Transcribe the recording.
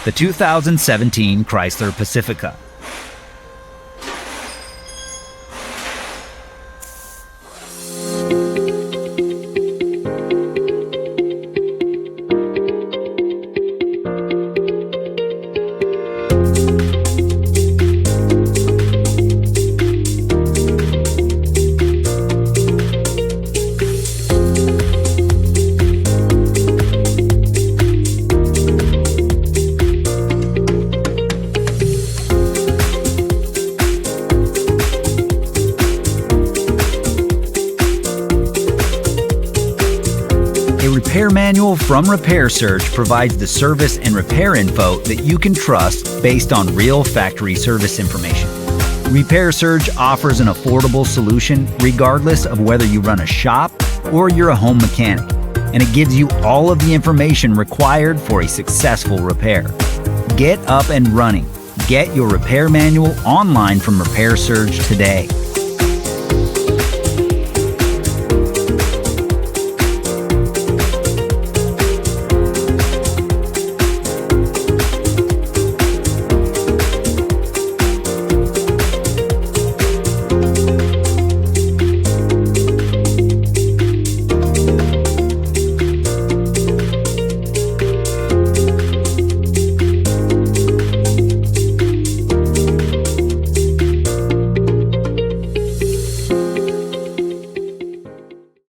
the 2017 Chrysler Pacifica. A repair manual from Repair Surge provides the service and repair info that you can trust based on real factory service information. Repair Surge offers an affordable solution regardless of whether you run a shop or you're a home mechanic, and it gives you all of the information required for a successful repair. Get up and running. Get your repair manual online from Repair Surge today.